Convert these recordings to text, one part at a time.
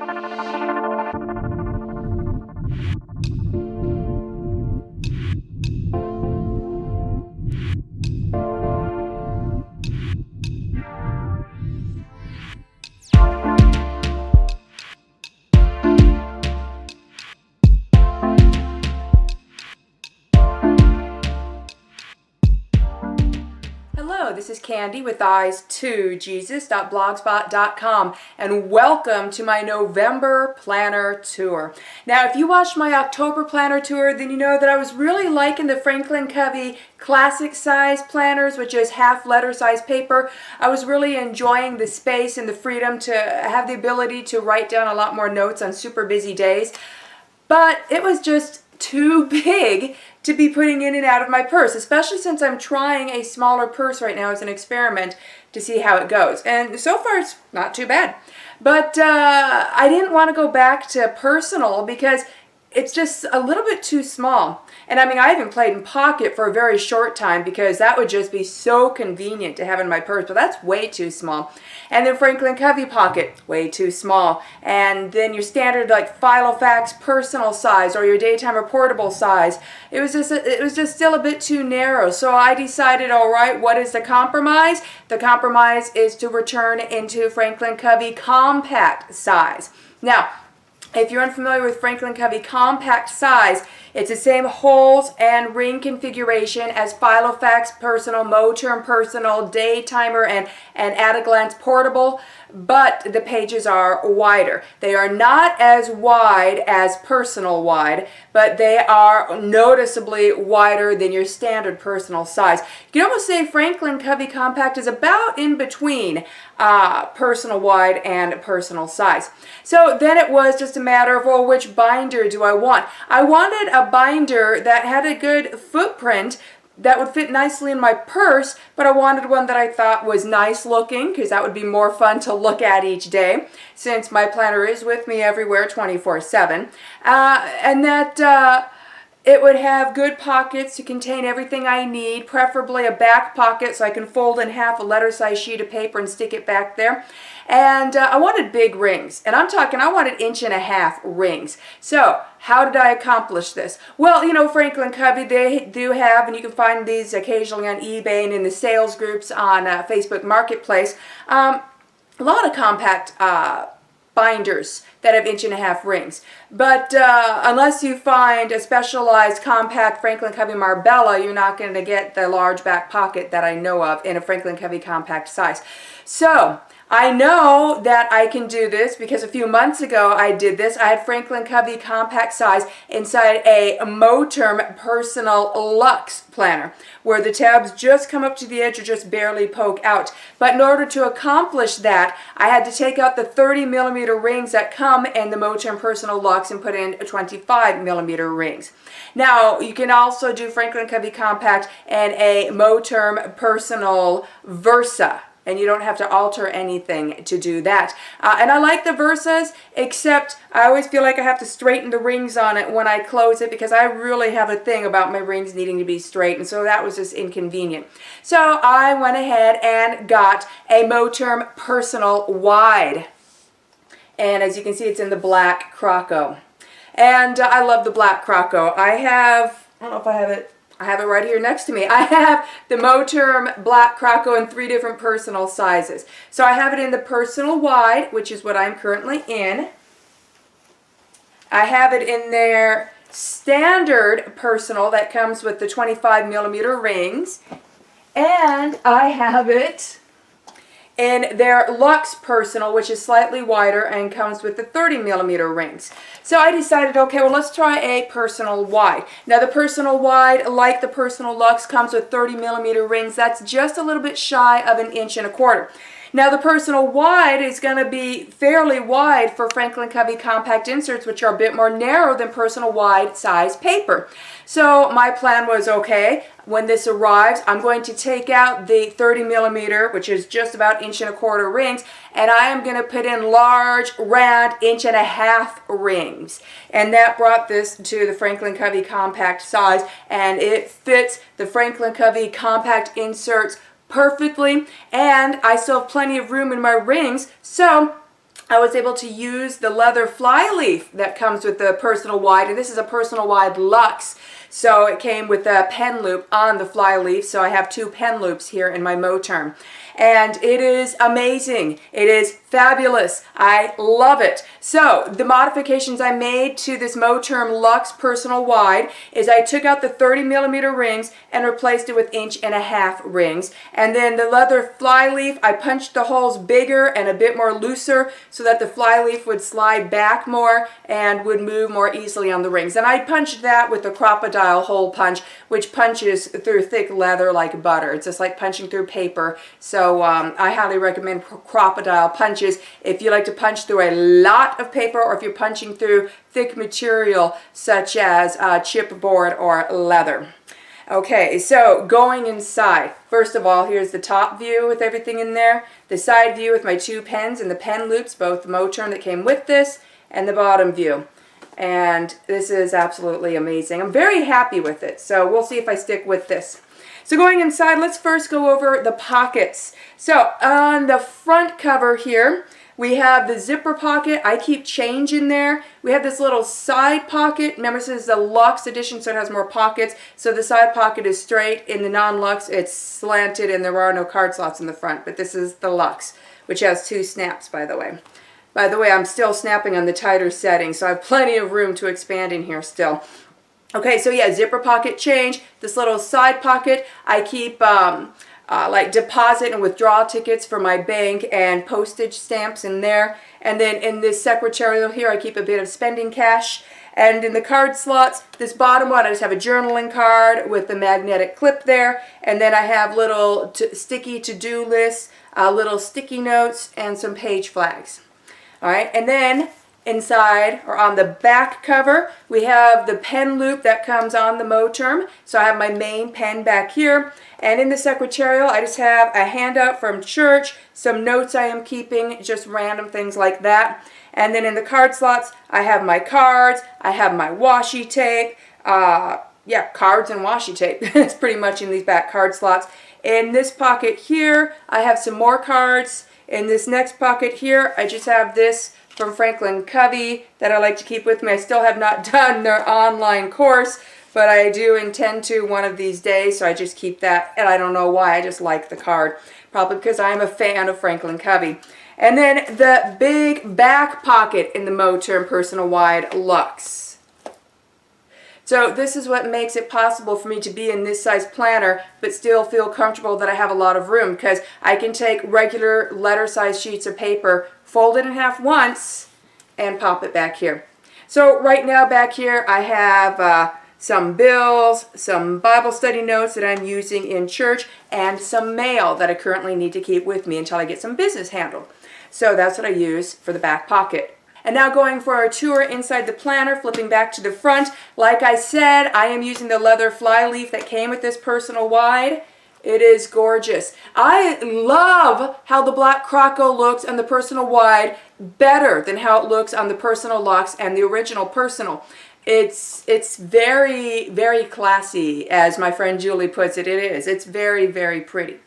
Hello, this is Candy with eyes2jesus.blogspot.com, and welcome to my November planner tour. Now, if you watched my October planner tour, then you know that I was really liking the Franklin Covey classic size planners, which is half letter size paper. I was really enjoying the space and the freedom to have the ability to write down a lot more notes on super busy days, but it was just too big to be putting in and out of my purse, especially since I'm trying a smaller purse right now as an experiment to see how it goes. And so far it's not too bad. But I didn't want to go back to personal because it's just a little bit too small. And I mean, I even played in pocket for a very short time because that would just be so convenient to have in my purse, but that's way too small. And then Franklin Covey pocket, way too small. And then your standard like Filofax personal size or your daytimer portable size, it was just still a bit too narrow. So I decided, all right, what is the compromise? The compromise is to return into Franklin Covey compact size. Now, if you're unfamiliar with Franklin Covey compact size, it's the same holes and ring configuration as Filofax Personal, Moterm Personal, Daytimer, and at-a-glance Portable, but the pages are wider. They are not as wide as Personal wide, but they are noticeably wider than your standard personal size. You can almost say Franklin Covey compact is about in between personal wide and personal size. So then it was just a matter of, well, which binder do I want? I wanted a binder that had a good footprint that would fit nicely in my purse, but I wanted one that I thought was nice looking because that would be more fun to look at each day since my planner is with me everywhere 24/7. And that it would have good pockets to contain everything I need, preferably a back pocket so I can fold in half a letter-size sheet of paper and stick it back there. And I wanted big rings, and I wanted 1.5-inch rings. So how did I accomplish this? Well, you know, Franklin Covey, they do have, and you can find these occasionally on eBay and in the sales groups on Facebook Marketplace, a lot of compact binders that have 1.5-inch rings. But unless you find a specialized compact Franklin Covey Marbella, you're not going to get the large back pocket that I know of in a Franklin Covey compact size. So I know that I can do this because a few months ago I did this. I had Franklin Covey compact size inside a Moterm Personal Luxe planner where the tabs just come up to the edge or just barely poke out. But in order to accomplish that, I had to take out the 30mm rings that come in the Moterm Personal Luxe and put in 25mm rings. Now, you can also do Franklin Covey compact and a Moterm Personal Versa, and you don't have to alter anything to do that. And I like the Versas, except I always feel like I have to straighten the rings on it when I close it because I really have a thing about my rings needing to be straight, and so that was just inconvenient. So I went ahead and got a Moterm Personal Wide. And as you can see, it's in the black Croco. And I love the black Croco. I don't know if I have it. I have it right here next to me. I have the Moterm Black Croco in 3 different personal sizes. So I have it in the personal wide, which is what I'm currently in. I have it in their standard personal that comes with the 25mm rings. And I have it in their Luxe Personal, which is slightly wider and comes with the 30mm rings. So I decided, okay, well, let's try a personal wide. Now the personal wide, like the personal Luxe, comes with 30mm rings. That's just a little bit shy of 1.25 inches. Now the personal wide is going to be fairly wide for Franklin Covey compact inserts, which are a bit more narrow than personal wide size paper. So my plan was, okay, when this arrives, I'm going to take out the 30mm, which is just about 1.25 inch rings, and I am going to put in large, round 1.5 inch rings. And that brought this to the Franklin Covey compact size, and it fits the Franklin Covey compact inserts perfectly, and I still have plenty of room in my rings, so I was able to use the leather flyleaf that comes with the personal wide, and this is a personal wide luxe. So it came with a pen loop on the flyleaf, so I have 2 pen loops here in my Moterm. And it is amazing. It is fabulous. I love it. So the modifications I made to this Moterm Luxe Personal Wide is I took out the 30mm rings and replaced it with 1.5" rings. And then the leather flyleaf, I punched the holes bigger and a bit more looser so that the flyleaf would slide back more and would move more easily on the rings. And I punched that with the crocodile hole punch, which punches through thick leather like butter. It's just like punching through paper. So I highly recommend crocodile punches if you like to punch through a lot of paper, or if you're punching through thick material such as chipboard or leather. Okay, so going inside. First of all, here's the top view with everything in there. The side view with my 2 pens and the pen loops, both the Moterm that came with this, and the bottom view. And this is absolutely amazing. I'm very happy with it, so we'll see if I stick with this. So going inside, let's first go over the pockets. So on the front cover here, we have the zipper pocket. I keep change in there. We have this little side pocket. Remember, this is the Luxe edition, so it has more pockets. So the side pocket is straight. In the non-Luxe, it's slanted, and there are no card slots in the front. But this is the Luxe, which has 2 snaps, by the way. By the way, I'm still snapping on the tighter setting, so I have plenty of room to expand in here still. Okay, so yeah, zipper pocket change. This little side pocket, I keep like deposit and withdrawal tickets for my bank and postage stamps in there. And then in this secretarial here, I keep a bit of spending cash. And in the card slots, this bottom one, I just have a journaling card with the magnetic clip there. And then I have little sticky to-do lists, little sticky notes, and some page flags. All right, and then inside, or on the back cover, we have the pen loop that comes on the Moterm. So I have my main pen back here. And in the secretarial, I just have a handout from church, some notes I am keeping, just random things like that. And then in the card slots, I have my cards, I have my washi tape. Yeah, cards and washi tape. It's pretty much in these back card slots. In this pocket here, I have some more cards. In this next pocket here, I just have this from Covey that I like to keep with me. I still have not done their online course, but I do intend to one of these days, so I just keep that, and I don't know why, I just like the card. Probably because I'm a fan of Covey. And then the big back pocket in the Moterm Personal Wide Luxe. So this is what makes it possible for me to be in this size planner, but still feel comfortable that I have a lot of room, because I can take regular letter size sheets of paper, fold it in half once, and pop it back here. So right now back here I have some bills, some Bible study notes that I'm using in church, and some mail that I currently need to keep with me until I get some business handled. So that's what I use for the back pocket. And now going for our tour inside the planner, flipping back to the front. Like I said, I am using the leather flyleaf that came with this Personal Wide. It is gorgeous. I love how the black croco looks on the Personal Wide better than how it looks on the Personal Luxe and the original Personal. It's very, very classy, as my friend Julie puts it. It is. It's very, very pretty.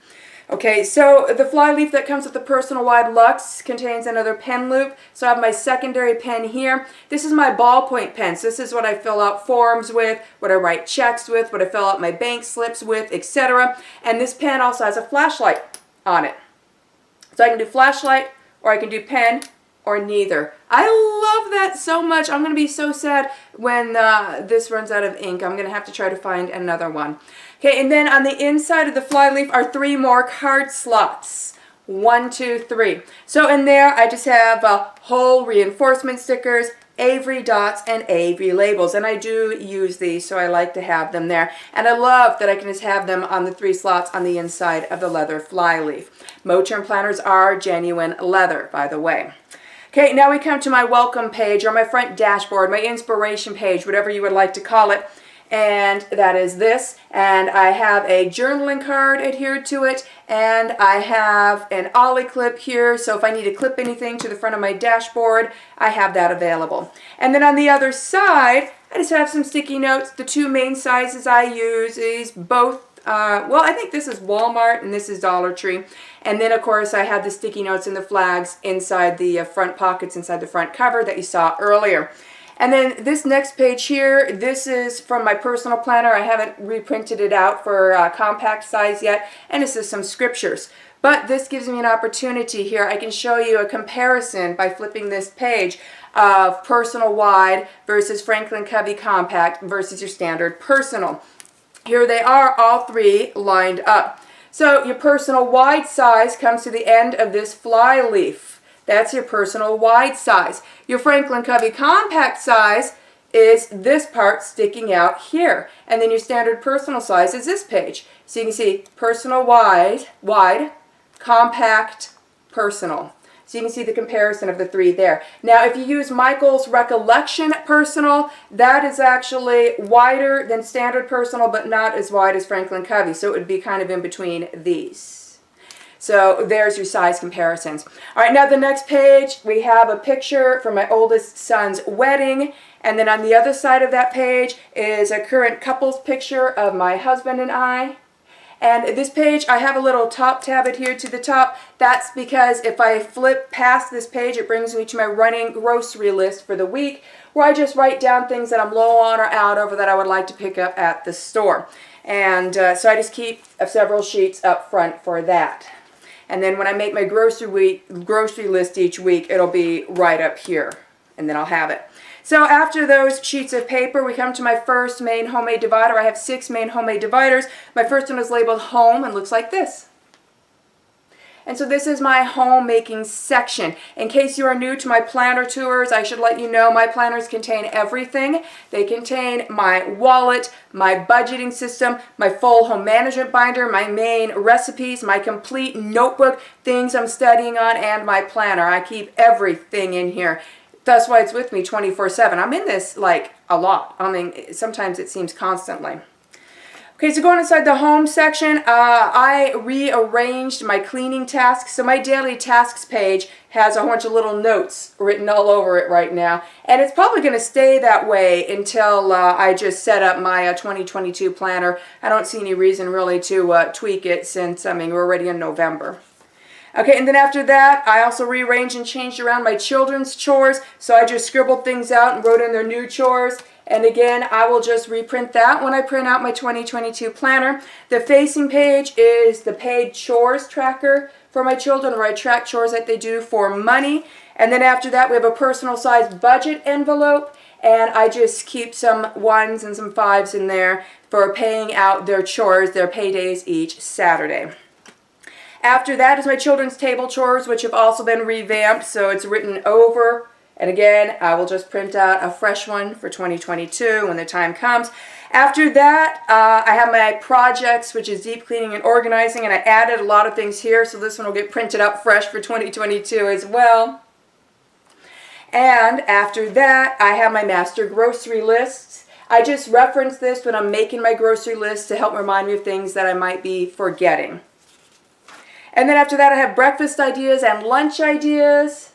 Okay, so the flyleaf that comes with the Personal Wide Luxe contains another pen loop. So I have my secondary pen here. This is my ballpoint pen. So this is what I fill out forms with, what I write checks with, what I fill out my bank slips with, etc. And this pen also has a flashlight on it. So I can do flashlight, or I can do pen, or neither. I love that so much. I'm going to be so sad when this runs out of ink. I'm going to have to try to find another one. Okay, and then on the inside of the flyleaf are 3 more card slots. 1, 2, 3. So in there I just have whole reinforcement stickers, Avery dots, and Avery labels. And I do use these, so I like to have them there. And I love that I can just have them on the 3 slots on the inside of the leather flyleaf. Moterm planners are genuine leather, by the way. Okay, now we come to my welcome page, or my front dashboard, my inspiration page, whatever you would like to call it. And that is this. And I have a journaling card adhered to it. And I have an ollie clip here. So if I need to clip anything to the front of my dashboard, I have that available. And then on the other side, I just have some sticky notes. The 2 main sizes I use is both well, I think this is Walmart and this is Dollar Tree. And then, of course, I have the sticky notes and the flags inside the front pockets, inside the front cover that you saw earlier. And then this next page here, this is from my personal planner. I haven't reprinted it out for compact size yet. And this is some scriptures. But this gives me an opportunity here. I can show you a comparison by flipping this page of personal wide versus Franklin Covey compact versus your standard personal. Here they are, all three lined up. So your personal wide size comes to the end of this fly leaf. That's your personal wide size. Your Franklin Covey compact size is this part sticking out here. And then your standard personal size is this page. So you can see personal wide, compact, personal. So you can see the comparison of the three there. Now, if you use Michael's Recollection Personal, that is actually wider than standard personal, but not as wide as Franklin Covey. So it would be kind of in between these. So there's your size comparisons. All right, now the next page, we have a picture from my oldest son's wedding. And then on the other side of that page is a current couples picture of my husband and I. And this page, I have a little top tab adhered to the top. That's because if I flip past this page, it brings me to my running grocery list for the week, where I just write down things that I'm low on or out of or that I would like to pick up at the store. And so I just keep several sheets up front for that. And then when I make my grocery list each week, it'll be right up here. And then I'll have it. So after those sheets of paper, we come to my first main homemade divider. I have 6 main homemade dividers. My first one is labeled home and looks like this. And so this is my homemaking section. In case you are new to my planner tours, I should let you know my planners contain everything. They contain my wallet, my budgeting system, my full home management binder, my main recipes, my complete notebook, things I'm studying on, and my planner. I keep everything in here. That's why it's with me 24/7. I'm in this like a lot. I mean, sometimes it seems constantly. Okay, so going inside the home section, I rearranged my cleaning tasks. So my daily tasks page has a whole bunch of little notes written all over it right now. And it's probably going to stay that way until I just set up my 2022 planner. I don't see any reason really to tweak it since, I mean, we're already in November. Okay, and then after that, I also rearranged and changed around my children's chores. So I just scribbled things out and wrote in their new chores. And again, I will just reprint that when I print out my 2022 planner. The facing page is the paid chores tracker for my children, where I track chores that they do for money. And then after that, we have a personal size budget envelope. And I just keep some 1s and some 5s in there for paying out their chores, their paydays each Saturday. After that is my children's table chores, which have also been revamped, so it's written over. And again, I will just print out a fresh one for 2022 when the time comes. After that, I have my projects, which is deep cleaning and organizing, and I added a lot of things here, so this one will get printed up fresh for 2022 as well. And after that, I have my master grocery lists. I just reference this when I'm making my grocery list to help remind me of things that I might be forgetting. And then after that, I have breakfast ideas and lunch ideas.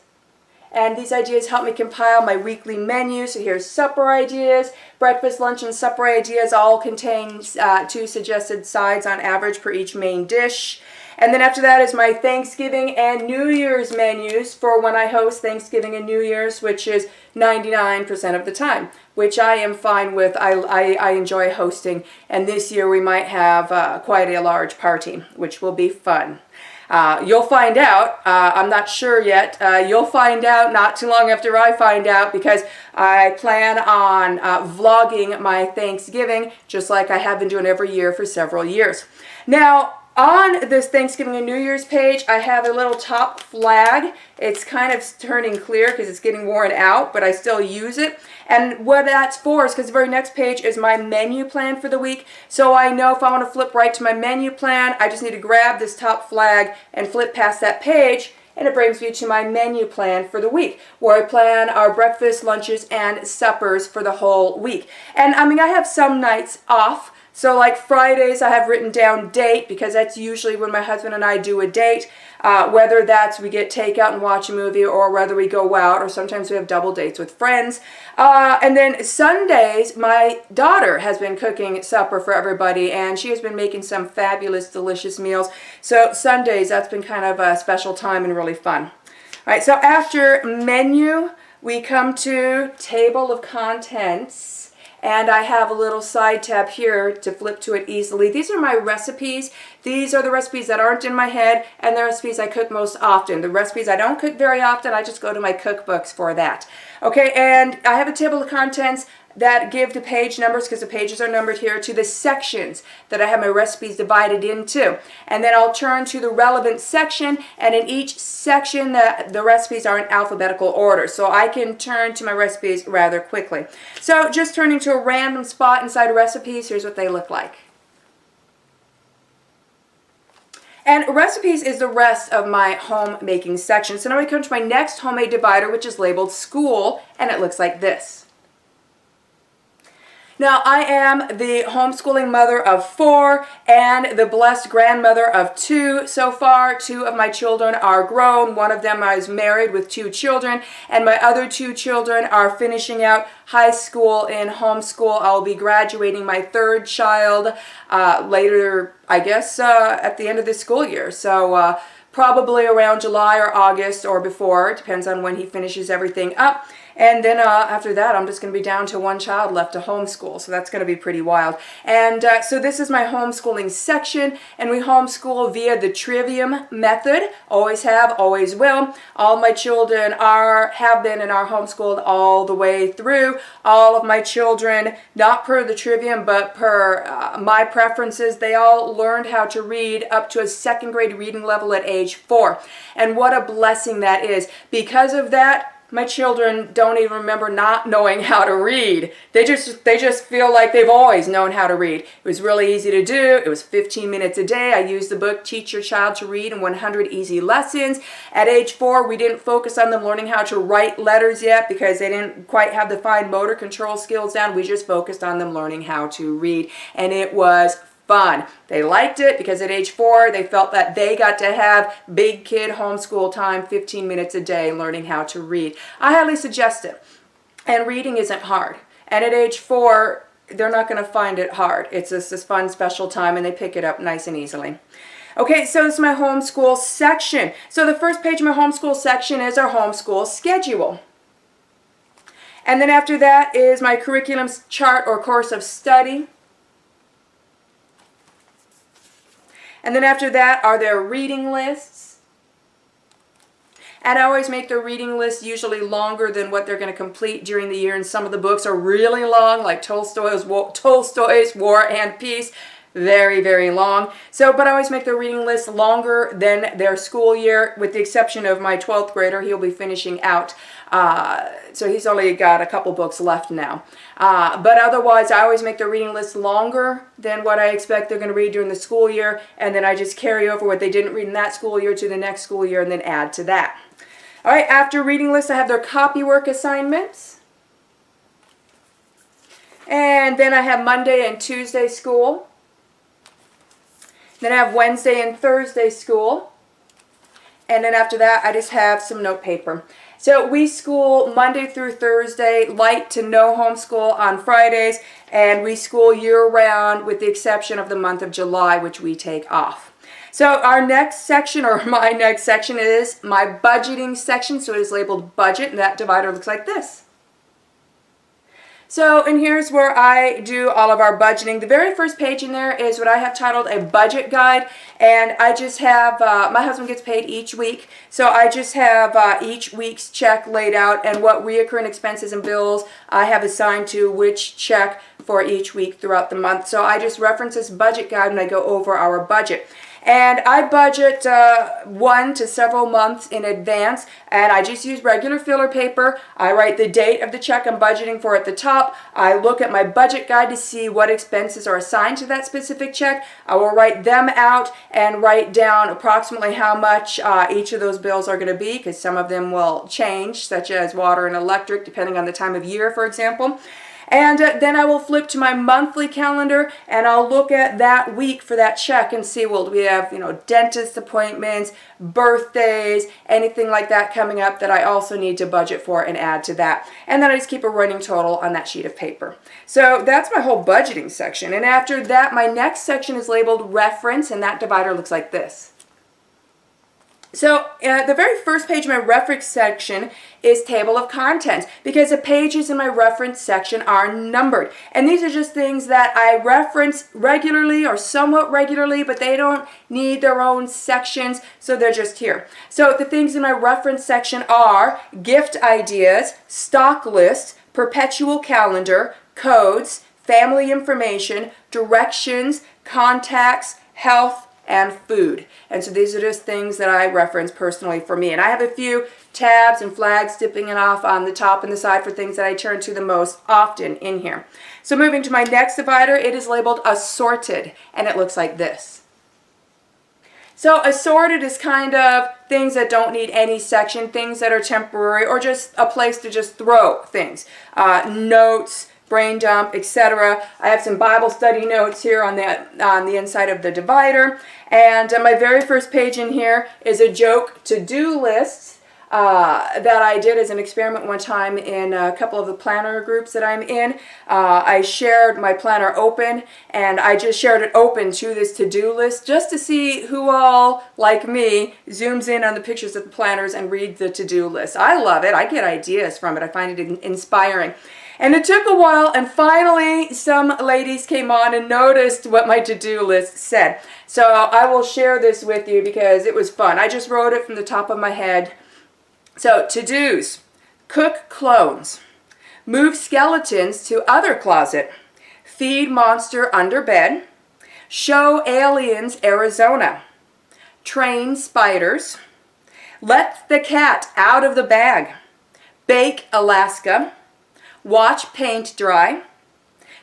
And these ideas help me compile my weekly menu. So here's supper ideas. Breakfast, lunch, and supper ideas all contain 2 suggested sides on average per each main dish. And then after that is my Thanksgiving and New Year's menus for when I host Thanksgiving and New Year's, which is 99% of the time, which I am fine with. I enjoy hosting. And this year we might have quite a large party, which will be fun. You'll find out. I'm not sure yet. You'll find out not too long after I find out, because I plan on vlogging my Thanksgiving just like I have been doing every year for several years. Now, on this Thanksgiving and New Year's page, I have a little top flag. It's kind of turning clear because it's getting worn out, but I still use it. And what that's for is because the very next page is my menu plan for the week. So I know if I want to flip right to my menu plan, I just need to grab this top flag and flip past that page, and it brings me to my menu plan for the week, where I plan our breakfast, lunches, and suppers for the whole week. And I mean, I have some nights off. So like Fridays, I have written down date, because that's usually when my husband and I do a date. whether that's we get takeout and watch a movie, or whether we go out, or sometimes we have double dates with friends. And then Sundays, my daughter has been cooking supper for everybody, and she has been making some fabulous, delicious meals. So Sundays, that's been kind of a special time and really fun. All right, so after menu, we come to table of contents. And I have a little side tab here to flip to it easily. These are my recipes. These are the recipes that aren't in my head, and the recipes I cook most often. The recipes I don't cook very often, I just go to my cookbooks for that. Okay, and I have a table of contents that give the page numbers, because the pages are numbered here, to the sections that I have my recipes divided into. And then I'll turn to the relevant section, and in each section the recipes are in alphabetical order, so I can turn to my recipes rather quickly. So just turning to a random spot inside recipes, here's what they look like. And recipes is the rest of my homemaking section. So now we come to my next homemade divider, which is labeled school, and it looks like this. Now, I am the homeschooling mother of 4 and the blessed grandmother of 2 so far. 2 of my children are grown. One of them is married with 2 children, and my other 2 children are finishing out high school in homeschool. I'll be graduating my 3rd child later, I guess, at the end of this school year. So probably around July or August or before. It depends on when he finishes everything up. And then after that, I'm just going to be down to 1 child left to homeschool. So that's going to be pretty wild. And so this is my homeschooling section. And we homeschool via the trivium method. Always have, always will. All my children have been and are homeschooled all the way through. All of my children, not per the trivium, but per my preferences, they all learned how to read up to a 2nd grade reading level at age 4. And what a blessing that is. Because of that, my children don't even remember not knowing how to read. They just feel like they've always known how to read. It was really easy to do. It was 15 minutes a day. I used the book Teach Your Child to Read in 100 Easy Lessons. At age 4, we didn't focus on them learning how to write letters yet because they didn't quite have the fine motor control skills down. We just focused on them learning how to read, and it was fun. They liked it because at age 4 they felt that they got to have big kid homeschool time, 15 minutes a day learning how to read. I highly suggest it. And reading isn't hard. And at age 4 they're not going to find it hard. It's just this fun special time, and they pick it up nice and easily. Okay, so this is my homeschool section. So the first page of my homeschool section is our homeschool schedule. And then after that is my curriculum chart or course of study. And then after that are their reading lists. And I always make their reading list usually longer than what they're going to complete during the year. And some of the books are really long, like Tolstoy's War and Peace. Very, very long. But I always make their reading list longer than their school year, with the exception of my 12th grader. He'll be finishing out. So he's only got a couple books left now. But otherwise, I always make their reading list longer than what I expect they're going to read during the school year. And then I just carry over what they didn't read in that school year to the next school year and then add to that. All right, after reading list, I have their copywork assignments. And then I have Monday and Tuesday school. Then I have Wednesday and Thursday school. And then after that, I just have some note paper. So we school Monday through Thursday, light to no homeschool on Fridays, and we school year-round with the exception of the month of July, which we take off. So our next section, or my next section, is my budgeting section. So it is labeled budget, and that divider looks like this. So, and here's where I do all of our budgeting. The very first page in there is what I have titled a budget guide, and I just have, my husband gets paid each week, so I just have each week's check laid out and what reoccurring expenses and bills I have assigned to which check for each week throughout the month. So I just reference this budget guide when I go over our budget. And I budget 1 to several months in advance, and I just use regular filler paper. I write the date of the check I'm budgeting for at the top. I look at my budget guide to see what expenses are assigned to that specific check. I will write them out and write down approximately how much each of those bills are going to be, because some of them will change, such as water and electric, depending on the time of year, for example. And then I will flip to my monthly calendar and I'll look at that week for that check and see, well, do we have, dentist appointments, birthdays, anything like that coming up that I also need to budget for and add to that. And then I just keep a running total on that sheet of paper. So that's my whole budgeting section. And after that, my next section is labeled reference, and that divider looks like this. So the very first page of my reference section is table of contents, because the pages in my reference section are numbered. And these are just things that I reference regularly or somewhat regularly, but they don't need their own sections, so they're just here. So the things in my reference section are gift ideas, stock lists, perpetual calendar, codes, family information, directions, contacts, health, and food. And so these are just things that I reference personally for me. And I have a few tabs and flags dipping it off on the top and the side for things that I turn to the most often in here. So moving to my next divider, it is labeled Assorted, and it looks like this. So assorted is kind of things that don't need any section, things that are temporary, or just a place to just throw things. Notes, brain dump, etc. I have some Bible study notes here on the inside of the divider. And my very first page in here is a joke to-do list that I did as an experiment one time in a couple of the planner groups that I'm in. I shared my planner open, and I just shared it open to this to-do list just to see who all, like me, zooms in on the pictures of the planners and reads the to-do list. I love it. I get ideas from it. I find it inspiring. And it took a while, and finally some ladies came on and noticed what my to-do list said. So I will share this with you because it was fun. I just wrote it from the top of my head. So to-dos: cook clones, move skeletons to other closet, feed monster under bed, show aliens Arizona, train spiders, let the cat out of the bag, bake Alaska, watch paint dry,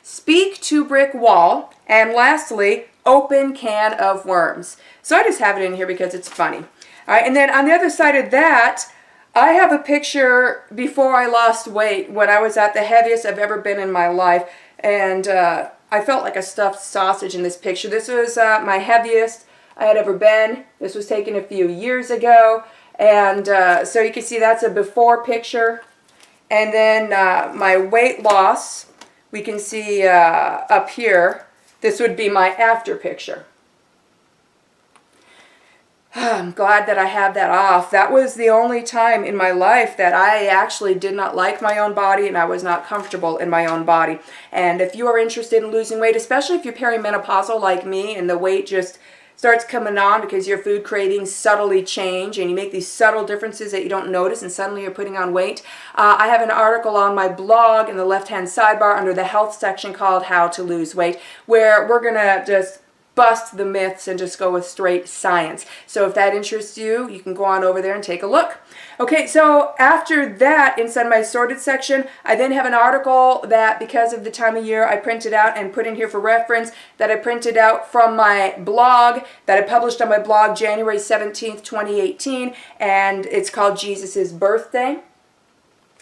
speak to brick wall, and lastly, open can of worms. So I just have it in here because it's funny. All right, and then on the other side of that, I have a picture before I lost weight when I was at the heaviest I've ever been in my life, and I felt like a stuffed sausage in this picture. This was my heaviest I had ever been. This was taken a few years ago, and so you can see that's a before picture. And then my weight loss, we can see up here, this would be my after picture. I'm glad that I have that off. That was the only time in my life that I actually did not like my own body and I was not comfortable in my own body. And if you are interested in losing weight, especially if you're perimenopausal like me and the weight just starts coming on because your food cravings subtly change and you make these subtle differences that you don't notice and suddenly you're putting on weight. I have an article on my blog in the left-hand sidebar under the health section called How to Lose Weight, where we're going to just bust the myths and just go with straight science. So if that interests you, you can go on over there and take a look. Okay, so after that, inside my sorted section, I then have an article that, because of the time of year, I printed out and put in here for reference, that I printed out from my blog, that I published on my blog January 17th, 2018, and it's called Jesus' Birthday.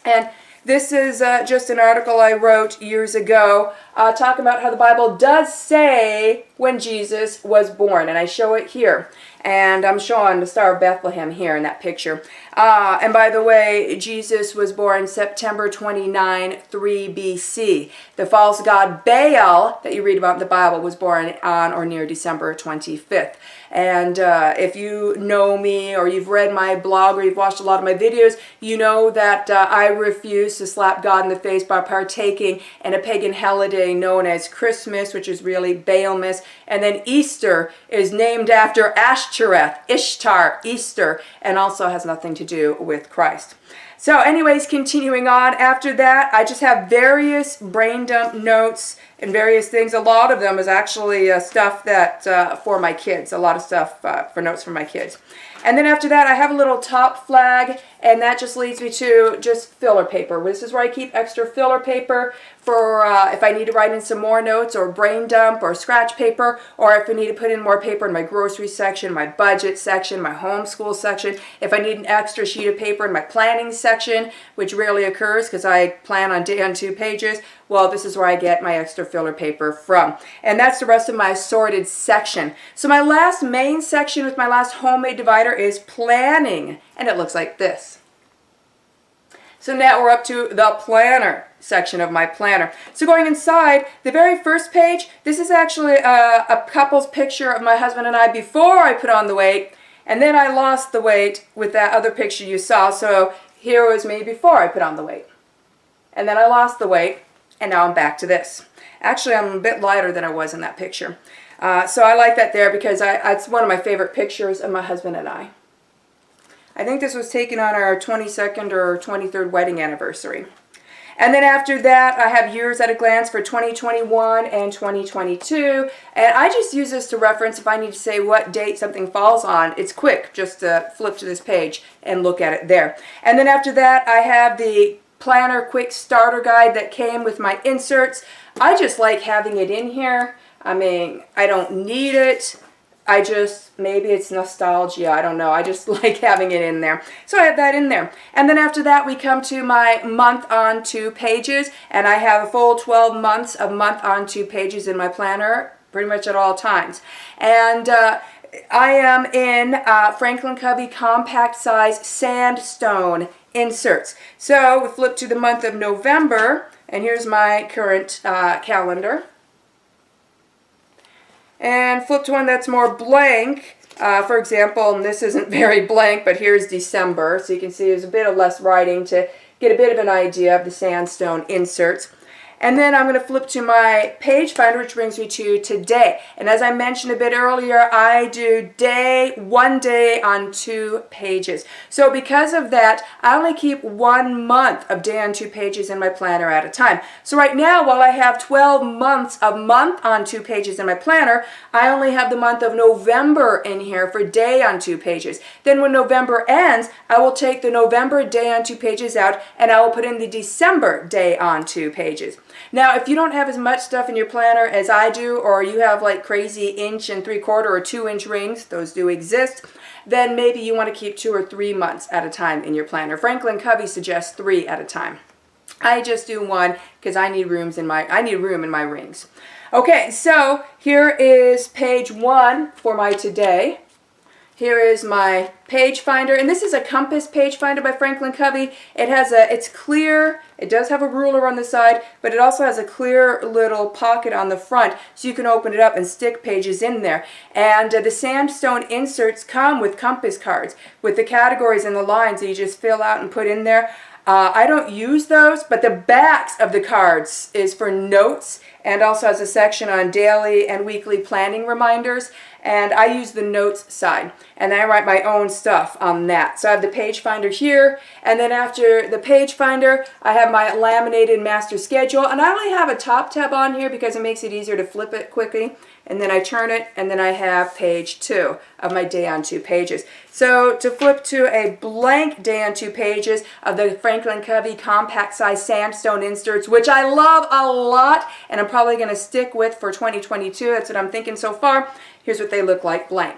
And this is just an article I wrote years ago talking about how the Bible does say when Jesus was born, and I show it here. And I'm showing the Star of Bethlehem here in that picture. And by the way, Jesus was born September 29, 3 BC. The false god Baal that you read about in the Bible was born on or near December 25th. And if you know me or you've read my blog or you've watched a lot of my videos, you know that I refuse to slap God in the face by partaking in a pagan holiday known as Christmas, which is really Baalmas. And then Easter is named after Ashtoreth, Ishtar, Easter, and also has nothing to do with Christ. So anyways, continuing on, after that, I just have various brain dump notes and various things. A lot of them is actually stuff that for my kids, a lot of stuff for notes for my kids. And then after that, I have a little top flag, And that just leads me to just filler paper. This is where I keep extra filler paper for if I need to write in some more notes or brain dump or scratch paper, or if I need to put in more paper in my grocery section, my budget section, my homeschool section, if I need an extra sheet of paper in my planning section, which rarely occurs because I plan on day on 2 pages, well, this is where I get my extra filler paper from. And that's the rest of my assorted section. So my last main section with my last homemade divider is planning, and it looks like this. So now we're up to the planner section of my planner. So going inside, the very first page, this is actually a couple's picture of my husband and I before I put on the weight, and then I lost the weight with that other picture you saw. So here was me before I put on the weight. And then I lost the weight, and now I'm back to this. Actually, I'm a bit lighter than I was in that picture. So I like that there because it's one of my favorite pictures of my husband and I. I think this was taken on our 22nd or 23rd wedding anniversary. And then after that, I have years at a glance for 2021 and 2022. And I just use this to reference if I need to say what date something falls on. It's quick just to flip to this page and look at it there. And then after that, I have the planner quick starter guide that came with my inserts. I just like having it in here. I mean, I don't need it. Maybe it's nostalgia, I don't know. I just like having it in there. So I have that in there. And then after that, we come to my month on 2 pages. And I have a full 12 months of month on 2 pages in my planner, pretty much at all times. And I am in Franklin Covey compact size sandstone inserts. So we flip to the month of November. And here's my current calendar. And flip to one that's more blank. For example, and this isn't very blank, but here's December. So you can see there's a bit of less writing to get a bit of an idea of the sandstone inserts. And then I'm going to flip to my page finder, which brings me to today. And as I mentioned a bit earlier, I do one day on 2 pages. So because of that, I only keep 1 month of day on 2 pages in my planner at a time. So right now, while I have 12 months of month on 2 pages in my planner, I only have the month of November in here for day on 2 pages. Then when November ends, I will take the November day on 2 pages out and I will put in the December day on 2 pages. Now, if you don't have as much stuff in your planner as I do, or you have like crazy 1 3/4 or 2 inch rings, those do exist, then maybe you want to keep 2 or 3 months at a time in your planner. Franklin Covey suggests 3 at a time. I just do 1 because I need room in my rings. Okay, so here is page 1 for my today. Here is my page finder, and this is a compass page finder by Franklin Covey. It's clear, it does have a ruler on the side, but it also has a clear little pocket on the front, so you can open it up and stick pages in there. And the sandstone inserts come with compass cards, with the categories and the lines that you just fill out and put in there. I don't use those, but the backs of the cards is for notes and also has a section on daily and weekly planning reminders. And I use the notes side, and I write my own stuff on that. So I have the page finder here, and then after the page finder, I have my laminated master schedule, and I only have a top tab on here because it makes it easier to flip it quickly. And then I turn it, and then I have page 2 of my day on 2 pages. So to flip to a blank day on 2 pages of the Franklin Covey compact size sandstone inserts, which I love a lot, and I'm probably going to stick with for 2022. That's what I'm thinking so far. Here's what they look like blank.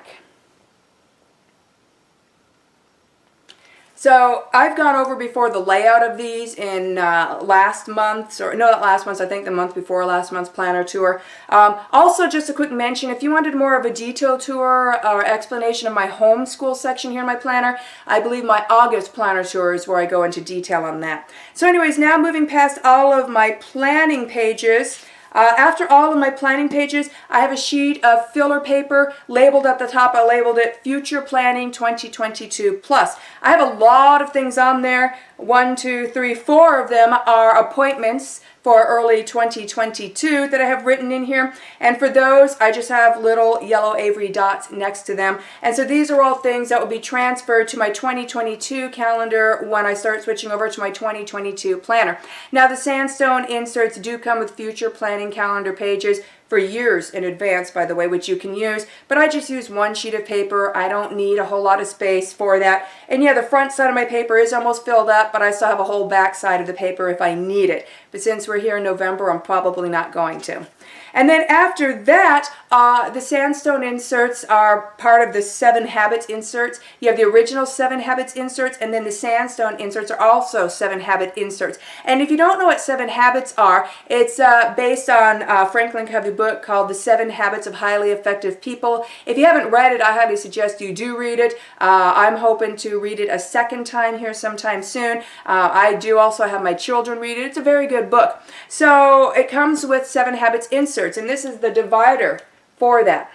So I've gone over before the layout of these in last month's, or no, not last month's, I think the month before last month's planner tour. Also, just a quick mention, if you wanted more of a detailed tour or explanation of my homeschool section here in my planner, I believe my August planner tour is where I go into detail on that. So anyways, now moving past all of my planning pages, after all of my planning pages, I have a sheet of filler paper labeled at the top. I labeled it Future Planning 2022 Plus. I have a lot of things on there. 1, 2, 3, 4 of them are appointments for early 2022 that I have written in here. And for those, I just have little yellow Avery dots next to them. And so these are all things that will be transferred to my 2022 calendar when I start switching over to my 2022 planner. Now, the sandstone inserts do come with future planning calendar pages for years in advance, by the way, which you can use, but I just use one sheet of paper. I don't need a whole lot of space for that. And yeah, the front side of my paper is almost filled up, but I still have a whole back side of the paper if I need it. But since we're here in November, I'm probably not going to. And then after that, the sandstone inserts are part of the 7 Habits inserts. You have the original 7 Habits inserts, and then the sandstone inserts are also 7 Habit inserts. And if you don't know what 7 Habits are, it's based on Franklin Covey book called The 7 Habits of Highly Effective People. If you haven't read it, I highly suggest you do read it. I'm hoping to read it a second time here sometime soon. I do also have my children read it. It's a very good book. So it comes with 7 Habits inserts. And this is the divider for that.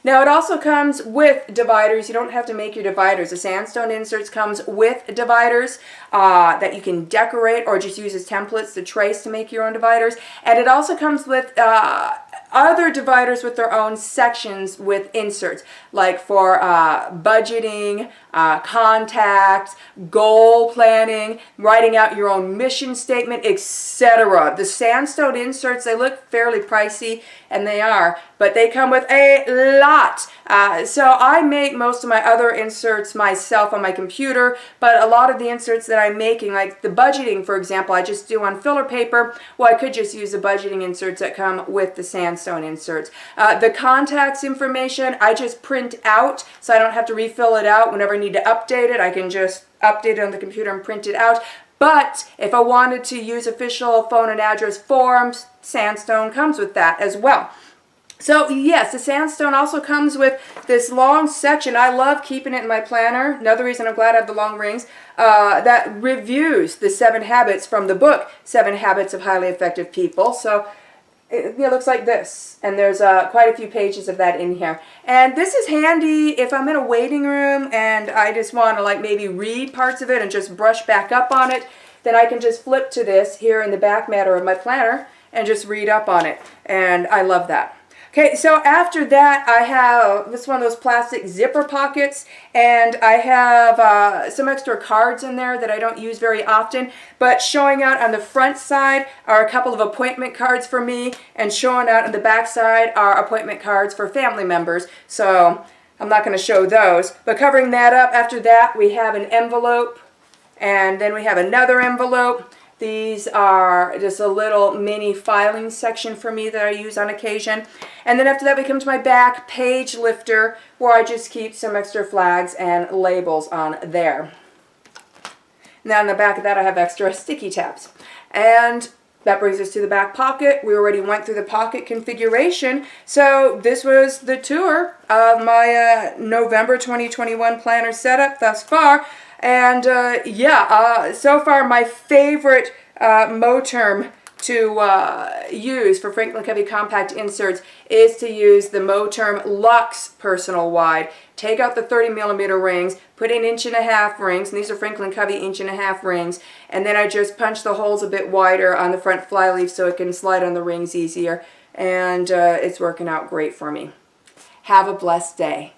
Now it also comes with dividers. You don't have to make your dividers. The sandstone inserts comes with dividers that you can decorate or just use as templates to trace to make your own dividers. And it also comes with other dividers with their own sections with inserts, like for budgeting, contacts, goal planning, writing out your own mission statement, etc. The sandstone inserts, they look fairly pricey, and they are, but they come with a lot. So I make most of my other inserts myself on my computer, but a lot of the inserts that I'm making, like the budgeting, for example, I just do on filler paper. Well, I could just use the budgeting inserts that come with the sandstone inserts. The contacts information, I just print out, so I don't have to refill it out. Whenever I need to update it, I can just update it on the computer and print it out. But if I wanted to use official phone and address forms, sandstone comes with that as well. So yes, the sandstone also comes with this long section. I love keeping it in my planner. Another reason I'm glad I have the long rings, that reviews the 7 habits from the book, 7 Habits of Highly Effective People. So it looks like this, and there's quite a few pages of that in here. And this is handy if I'm in a waiting room and I just want to like maybe read parts of it and just brush back up on it. Then I can just flip to this here in the back matter of my planner and just read up on it. And I love that. Okay, so after that, I have this one of those plastic zipper pockets, and I have some extra cards in there that I don't use very often, but showing out on the front side are a couple of appointment cards for me, and showing out on the back side are appointment cards for family members, so I'm not going to show those. But covering that up, after that, we have an envelope, and then we have another envelope. These are just a little mini filing section for me that I use on occasion. And then after that we come to my back page lifter, where I just keep some extra flags and labels on there. Now in the back of that I have extra sticky tabs. And that brings us to the back pocket. We already went through the pocket configuration. So this was the tour of my November 2021 planner setup thus far. And so far my favorite Moterm to use for Franklin Covey compact inserts is to use the Moterm Luxe Personal Wide. Take out the 30mm rings, put in 1.5" rings, and these are Franklin Covey 1.5" rings, and then I just punch the holes a bit wider on the front flyleaf so it can slide on the rings easier, and it's working out great for me. Have a blessed day.